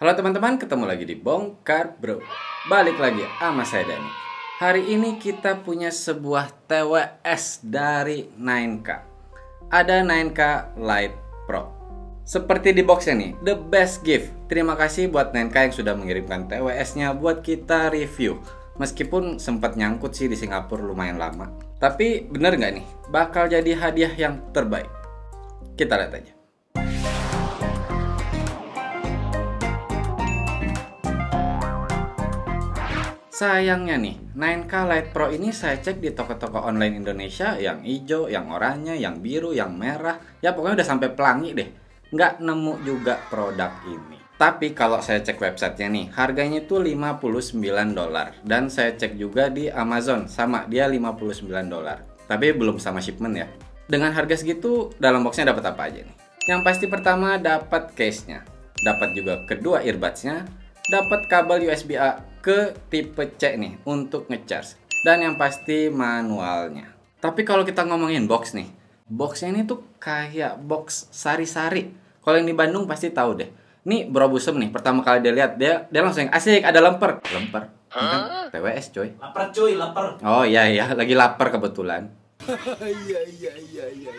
Halo teman-teman, ketemu lagi di Bongkar Bro. Balik lagi sama saya Dani. Hari ini kita punya sebuah TWS dari 9K. Ada 9K Lite Pro. Seperti di boxnya nih, the best gift. Terima kasih buat 9K yang sudah mengirimkan TWS-nya buat kita review. Meskipun sempat nyangkut sih di Singapura lumayan lama. Tapi bener nggak nih, bakal jadi hadiah yang terbaik? Kita lihat aja. Sayangnya nih, 9K Lite Pro ini saya cek di toko-toko online Indonesia yang hijau, yang oranye, yang biru, yang merah. Ya pokoknya udah sampai pelangi deh. Nggak nemu juga produk ini. Tapi kalau saya cek websitenya nih, harganya itu $59. Dan saya cek juga di Amazon, sama dia $59. Tapi belum sama shipment ya. Dengan harga segitu, dalam boxnya dapat apa aja nih? Yang pasti pertama dapat case-nya. Dapat juga kedua earbuds-nya. Dapat kabel USB-A ke tipe C nih untuk ngecharge. Dan yang pasti manualnya. Tapi kalau kita ngomongin box nih, boxnya ini tuh kayak box sari-sari. Kalau yang di Bandung pasti tahu deh. Nih Bro Busem nih, pertama kali dia lihat dia langsung asik ada lemper. Lemper? Ini kan TWS coy. Lapar cuy, lapar. Oh iya, lagi lapar kebetulan. Iya.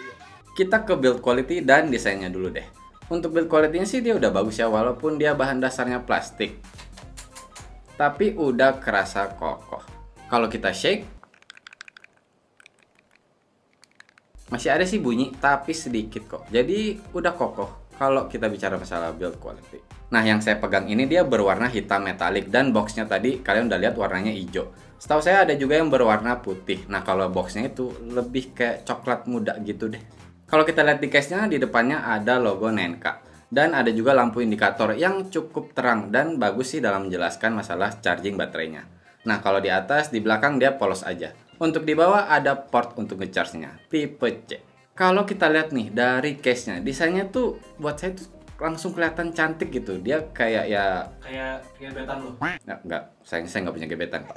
Kita ke build quality dan desainnya dulu deh. Untuk build quality-nya sih dia udah bagus ya, walaupun dia bahan dasarnya plastik. Tapi udah kerasa kokoh. Kalau kita shake, masih ada sih bunyi, tapi sedikit kok. Jadi udah kokoh kalau kita bicara masalah build quality. Nah, yang saya pegang ini dia berwarna hitam metalik. Dan boxnya tadi kalian udah lihat warnanya hijau. Setahu saya ada juga yang berwarna putih. Nah, kalau boxnya itu lebih kayak coklat muda gitu deh. Kalau kita lihat di case-nya, di depannya ada logo 9K. Dan ada juga lampu indikator yang cukup terang dan bagus sih dalam menjelaskan masalah charging baterainya. Nah, kalau di atas, di belakang dia polos aja. Untuk di bawah ada port untuk ngecharge-nya, tipe C. Kalau kita lihat nih dari case-nya, desainnya tuh buat saya tuh langsung kelihatan cantik gitu. Dia kayak ya... Kayak gebetan lu. Enggak, saya nggak punya gebetan, Pak.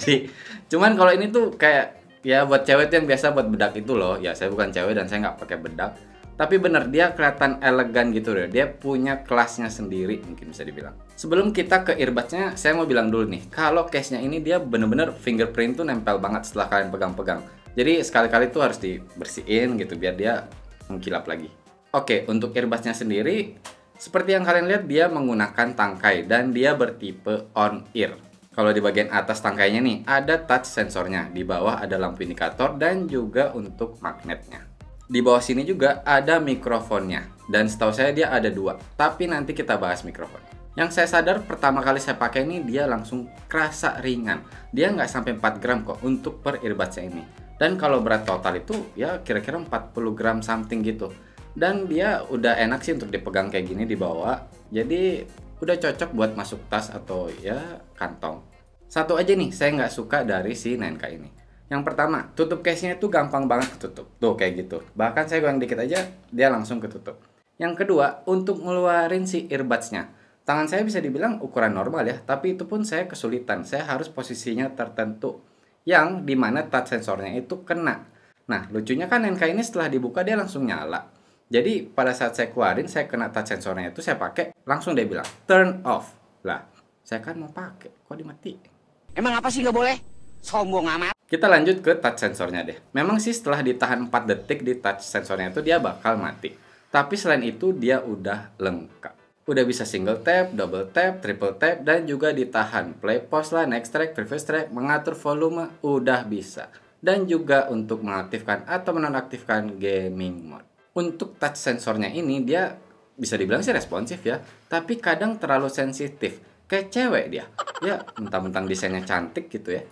Jadi, cuman kalau ini tuh kayak... Ya buat cewek tuh yang biasa buat bedak itu loh. Ya saya bukan cewek dan saya nggak pakai bedak. Tapi bener dia kelihatan elegan gitu deh. Dia punya kelasnya sendiri mungkin bisa dibilang. Sebelum kita ke earbuds-nya, saya mau bilang dulu nih. Kalau case-nya ini dia bener-bener fingerprint tuh nempel banget setelah kalian pegang-pegang. Jadi sekali-kali tuh harus dibersihin gitu biar dia mengkilap lagi. Oke, untuk earbuds-nya sendiri, seperti yang kalian lihat dia menggunakan tangkai dan dia bertipe on-ear. Kalau di bagian atas tangkainya nih, ada touch sensornya. Di bawah ada lampu indikator dan juga untuk magnetnya. Di bawah sini juga ada mikrofonnya. Dan setahu saya dia ada dua. Tapi nanti kita bahas mikrofon. Yang saya sadar pertama kali saya pakai ini dia langsung kerasa ringan. Dia nggak sampai 4 gram kok untuk per earbudsnya ini. Dan kalau berat total itu ya kira-kira 40 gram something gitu. Dan dia udah enak sih untuk dipegang kayak gini di bawah. Jadi... udah cocok buat masuk tas atau ya kantong. Satu aja nih saya nggak suka dari si 9K ini. Yang pertama, tutup case-nya itu gampang banget ketutup. Tuh kayak gitu. Bahkan saya goyang dikit aja, dia langsung ketutup. Yang kedua, untuk ngeluarin si earbuds-nya. Tangan saya bisa dibilang ukuran normal ya, tapi itu pun saya kesulitan. Saya harus posisinya tertentu. Yang dimana touch sensornya itu kena. Nah, lucunya kan 9K ini setelah dibuka dia langsung nyala. Jadi pada saat saya keluarin, saya kena touch sensornya itu saya pakai, langsung dia bilang turn off. Lah, saya kan mau pakai, kok dimatiin? Emang apa sih nggak boleh? Sombong amat. Kita lanjut ke touch sensornya deh. Memang sih setelah ditahan 4 detik di touch sensornya itu dia bakal mati. Tapi selain itu dia udah lengkap. Udah bisa single tap, double tap, triple tap, dan juga ditahan play pause lah, next track, previous track, mengatur volume, udah bisa. Dan juga untuk mengaktifkan atau menonaktifkan gaming mode. Untuk touch sensornya ini dia bisa dibilang sih responsif ya, tapi kadang terlalu sensitif. Kayak cewek dia. Ya, mentang-mentang desainnya cantik gitu ya.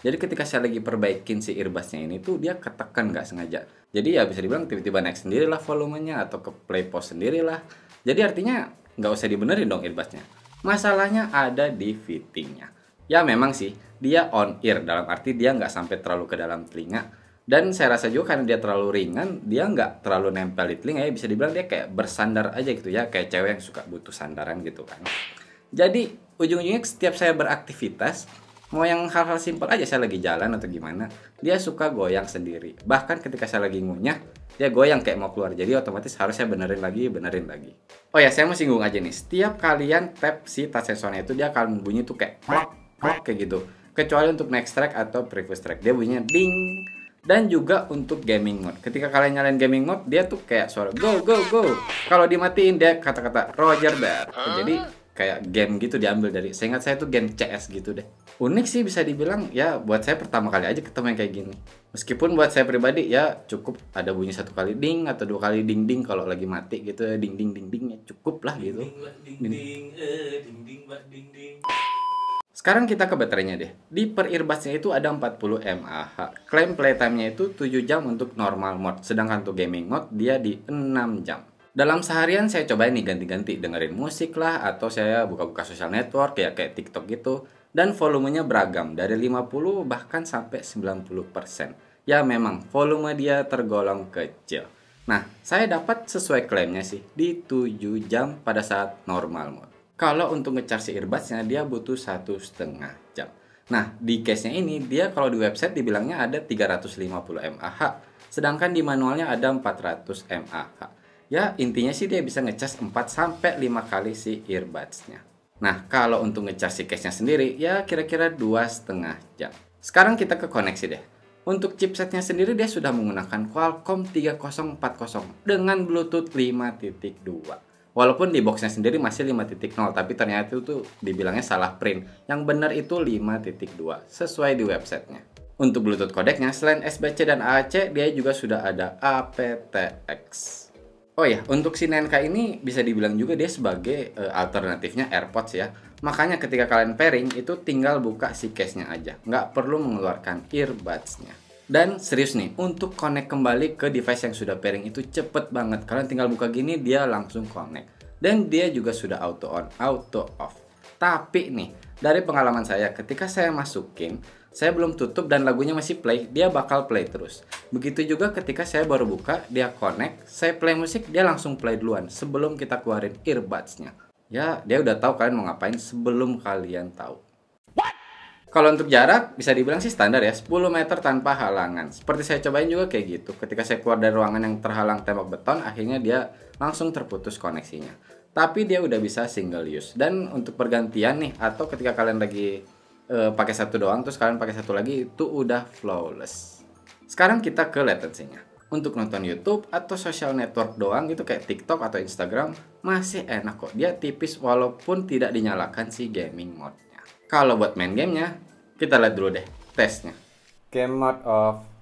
Jadi ketika saya lagi perbaikin si earbuds-nya ini tuh dia ketekan nggak sengaja. Jadi ya bisa dibilang tiba-tiba naik sendirilah volumenya atau ke play pause sendirilah. Jadi artinya nggak usah dibenerin dong earbuds-nya. Masalahnya ada di fittingnya. Ya memang sih dia on ear dalam arti dia nggak sampai terlalu ke dalam telinga. Dan saya rasa juga karena dia terlalu ringan, dia nggak terlalu nempel di telinga ya. Bisa dibilang dia kayak bersandar aja gitu ya. Kayak cewek yang suka butuh sandaran gitu kan. Jadi ujung-ujungnya setiap saya beraktivitas, mau yang hal-hal simpel aja saya lagi jalan atau gimana, dia suka goyang sendiri. Bahkan ketika saya lagi ngunyah, dia goyang kayak mau keluar. Jadi otomatis harus saya benerin lagi. Oh ya, saya mau singgung aja nih. Setiap kalian tap si touch sensornya itu dia akan bunyi tuh kayak klok klok kayak gitu. Kecuali untuk next track atau previous track, dia bunyinya ding. Dan juga untuk gaming mode. Ketika kalian nyalain gaming mode, dia tuh kayak suara go go go. Kalau dimatiin dia kata-kata Roger that. Jadi kayak game gitu diambil dari. Seingat saya tuh game CS gitu deh. Unik sih bisa dibilang ya, buat saya pertama kali aja ketemu yang kayak gini. Meskipun buat saya pribadi ya cukup ada bunyi satu kali ding atau dua kali ding ding kalau lagi mati gitu ya, ding ding ding ding ya cukup lah gitu. Ding ding ding ding ding ding. Sekarang kita ke baterainya deh. Di per earbudsnya itu ada 40 mAh. Klaim playtime-nya itu 7 jam untuk normal mode, sedangkan untuk gaming mode dia di 6 jam. Dalam seharian saya cobain nih ganti-ganti dengerin musik lah atau saya buka-buka social network kayak TikTok gitu. Dan volumenya beragam dari 50 bahkan sampai 90%. Ya memang volume dia tergolong kecil. Nah, saya dapat sesuai klaimnya sih di 7 jam pada saat normal mode. Kalau untuk ngecharge earbudsnya dia butuh 1,5 jam. Nah, di case-nya ini dia kalau di website dibilangnya ada 350 mAh. Sedangkan di manualnya ada 400 mAh. Ya, intinya sih dia bisa ngecas 4 sampai 5 kali si earbudsnya. Nah, kalau untuk ngecas si case-nya sendiri, ya kira-kira 2,5 jam. Sekarang kita ke koneksi deh. Untuk chipsetnya sendiri dia sudah menggunakan Qualcomm 3040 dengan Bluetooth 5.2. Walaupun di boxnya sendiri masih 5.0, tapi ternyata itu tuh dibilangnya salah print. Yang benar itu 5.2, sesuai di websitenya. Untuk Bluetooth codecnya, selain SBC dan AAC, dia juga sudah ada aptX. Oh ya, untuk si 9K ini bisa dibilang juga dia sebagai alternatifnya AirPods ya. Makanya ketika kalian pairing itu tinggal buka si case-nya aja. Nggak perlu mengeluarkan earbuds-nya. Dan serius nih, untuk connect kembali ke device yang sudah pairing itu cepet banget. Kalian tinggal buka gini, dia langsung connect. Dan dia juga sudah auto on, auto off. Tapi nih, dari pengalaman saya, ketika saya masukin, saya belum tutup dan lagunya masih play, dia bakal play terus. Begitu juga ketika saya baru buka, dia connect, saya play musik, dia langsung play duluan sebelum kita keluarin earbuds-nya. Ya, dia udah tahu kalian mau ngapain sebelum kalian tahu. Kalau untuk jarak, bisa dibilang sih standar ya, 10 meter tanpa halangan. Seperti saya cobain juga kayak gitu. Ketika saya keluar dari ruangan yang terhalang tembok beton, akhirnya dia langsung terputus koneksinya. Tapi dia udah bisa single use. Dan untuk pergantian nih, atau ketika kalian lagi pakai satu doang terus kalian pakai satu lagi, itu udah flawless. Sekarang kita ke latency-nya. Untuk nonton YouTube atau social network doang gitu kayak TikTok atau Instagram masih enak kok. Dia tipis walaupun tidak dinyalakan si gaming mode-nya. Kalau buat main gamenya, kita lihat dulu deh tesnya. Game mode off.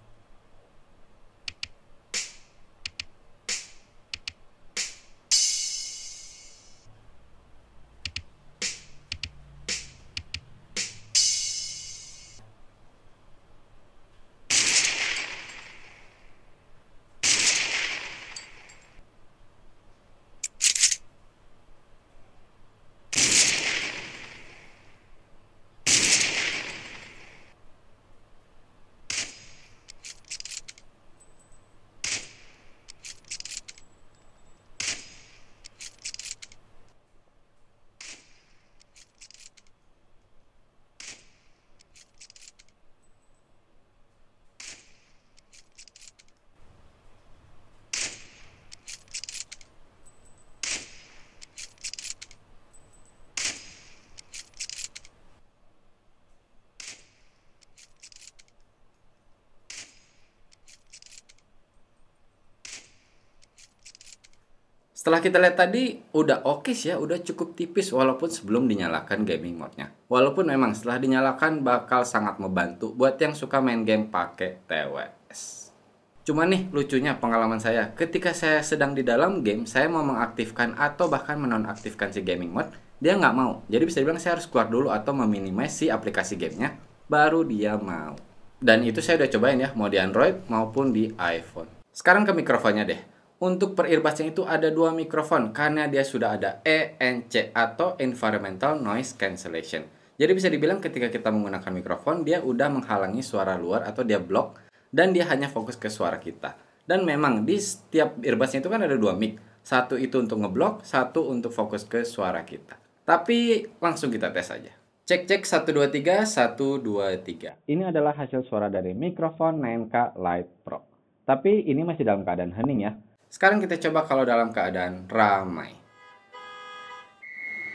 Setelah kita lihat tadi, udah oke sih ya, udah cukup tipis walaupun sebelum dinyalakan gaming mode-nya. Walaupun memang setelah dinyalakan bakal sangat membantu buat yang suka main game pakai TWS. Cuman nih lucunya pengalaman saya, ketika saya sedang di dalam game, saya mau mengaktifkan atau bahkan menonaktifkan si gaming mode, dia nggak mau. Jadi bisa dibilang saya harus keluar dulu atau meminimasi si aplikasi gamenya, baru dia mau. Dan itu saya udah cobain ya, mau di Android maupun di iPhone. Sekarang ke mikrofonnya deh. Untuk per earbuds itu ada dua mikrofon karena dia sudah ada ENC atau Environmental Noise Cancellation. Jadi bisa dibilang ketika kita menggunakan mikrofon, dia udah menghalangi suara luar atau dia block dan dia hanya fokus ke suara kita. Dan memang di setiap earbuds itu kan ada dua mic. Satu itu untuk ngeblok, satu untuk fokus ke suara kita. Tapi langsung kita tes aja. Cek 1 2 3 1 2 3. Ini adalah hasil suara dari mikrofon 9K Lite Pro. Tapi ini masih dalam keadaan hening ya. Sekarang kita coba kalau dalam keadaan ramai.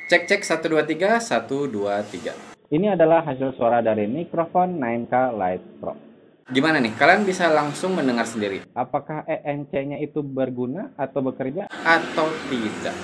Cek 1 2 3 1 2 3. Ini adalah hasil suara dari mikrofon 9K Lite Pro. Gimana nih? Kalian bisa langsung mendengar sendiri Apakah ENC-nya itu berguna atau bekerja? atau tidak?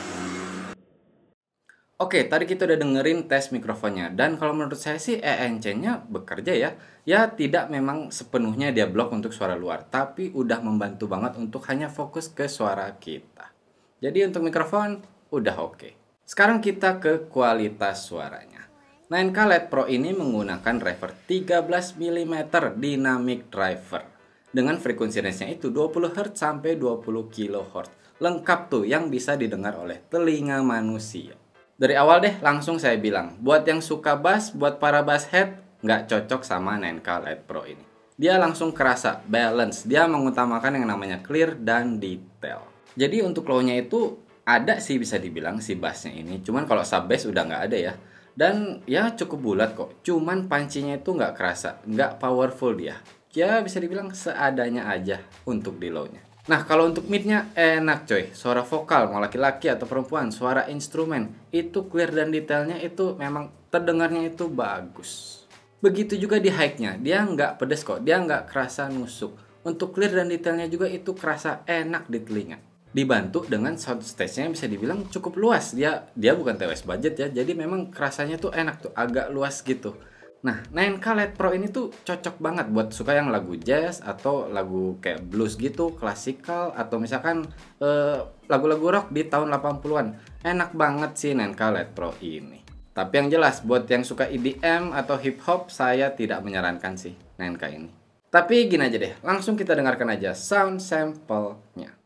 Oke, tadi kita udah dengerin tes mikrofonnya. Dan kalau menurut saya sih ENC-nya bekerja ya. Ya tidak memang sepenuhnya dia blok untuk suara luar, tapi udah membantu banget untuk hanya fokus ke suara kita. Jadi untuk mikrofon udah oke. Sekarang kita ke kualitas suaranya. 9K Lite Pro ini menggunakan driver 13 mm dynamic driver. Dengan frekuensi range-nya itu 20 Hz sampai 20 kHz. Lengkap tuh yang bisa didengar oleh telinga manusia. Dari awal deh langsung saya bilang, buat yang suka bass, buat para bass head, nggak cocok sama 9K Lite Pro ini. Dia langsung kerasa, balance, dia mengutamakan yang namanya clear dan detail. Jadi untuk low-nya itu ada sih bisa dibilang si bassnya ini, cuman kalau sub bass udah nggak ada ya. Dan ya cukup bulat kok, cuman pancinya itu nggak kerasa, nggak powerful dia. Ya bisa dibilang seadanya aja untuk di low-nya. Nah kalau untuk mid-nya enak coy, suara vokal mau laki-laki atau perempuan, suara instrumen itu clear dan detailnya itu memang terdengarnya itu bagus. Begitu juga di high-nya, dia nggak pedes kok, dia nggak kerasa nusuk. Untuk clear dan detailnya juga itu kerasa enak di telinga. Dibantu dengan sound stage-nya bisa dibilang cukup luas, dia bukan TWS budget ya, jadi memang kerasanya tuh enak tuh, agak luas gitu. Nah, 9K Lite Pro ini tuh cocok banget buat suka yang lagu jazz atau lagu kayak blues gitu, klasikal, atau misalkan lagu-lagu rock di tahun 80-an. Enak banget sih 9K Lite Pro ini. Tapi yang jelas, buat yang suka EDM atau hip hop, saya tidak menyarankan sih 9K ini. Tapi gini aja deh, langsung kita dengarkan aja sound sample-nya.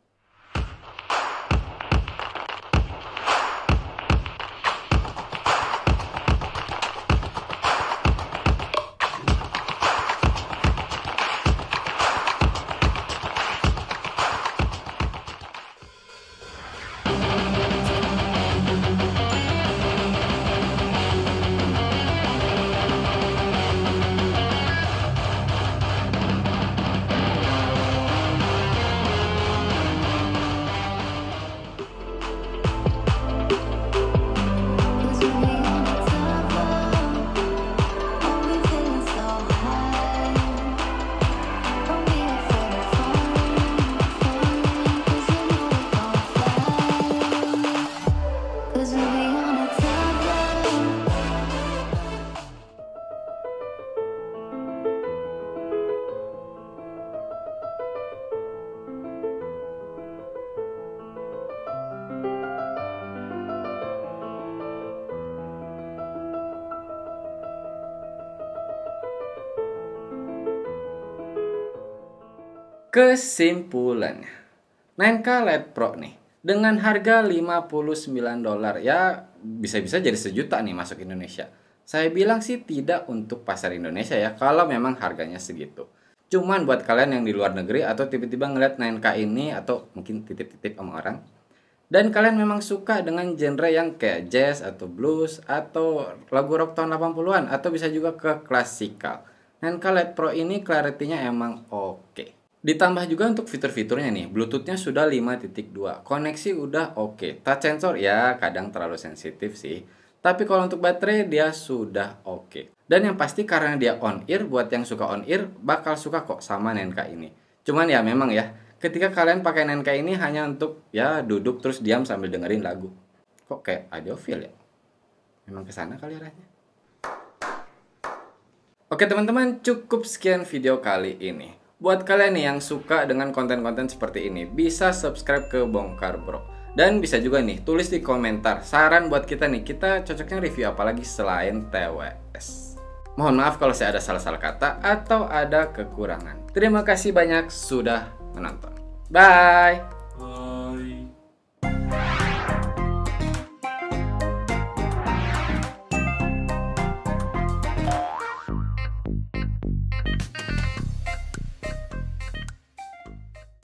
Kesimpulannya, 9K Lite Pro nih dengan harga $59 ya bisa-bisa jadi sejuta nih masuk Indonesia. Saya bilang sih tidak untuk pasar Indonesia ya kalau memang harganya segitu. Cuman buat kalian yang di luar negeri atau tiba-tiba ngeliat 9K ini atau mungkin titip-titip sama orang dan kalian memang suka dengan genre yang kayak jazz atau blues atau lagu rock tahun 80-an atau bisa juga ke klasikal. 9K Lite Pro ini clarity-nya emang oke. Ditambah juga untuk fitur-fiturnya nih, Bluetooth-nya sudah 5.2, koneksi udah oke. Touch sensor ya kadang terlalu sensitif sih, tapi kalau untuk baterai dia sudah oke. Dan yang pasti karena dia on ear, buat yang suka on ear bakal suka kok sama 9K ini. Cuman ya memang ya, ketika kalian pakai 9K ini hanya untuk ya duduk terus diam sambil dengerin lagu. Kok kayak audiophile ya? Memang kesana kali arahnya. Oke teman-teman, cukup sekian video kali ini. Buat kalian nih yang suka dengan konten-konten seperti ini, bisa subscribe ke Bongkar Bro. Dan bisa juga nih, tulis di komentar saran buat kita nih, kita cocoknya review apa lagi selain TWS. Mohon maaf kalau saya ada salah-salah kata atau ada kekurangan. Terima kasih banyak sudah menonton. Bye!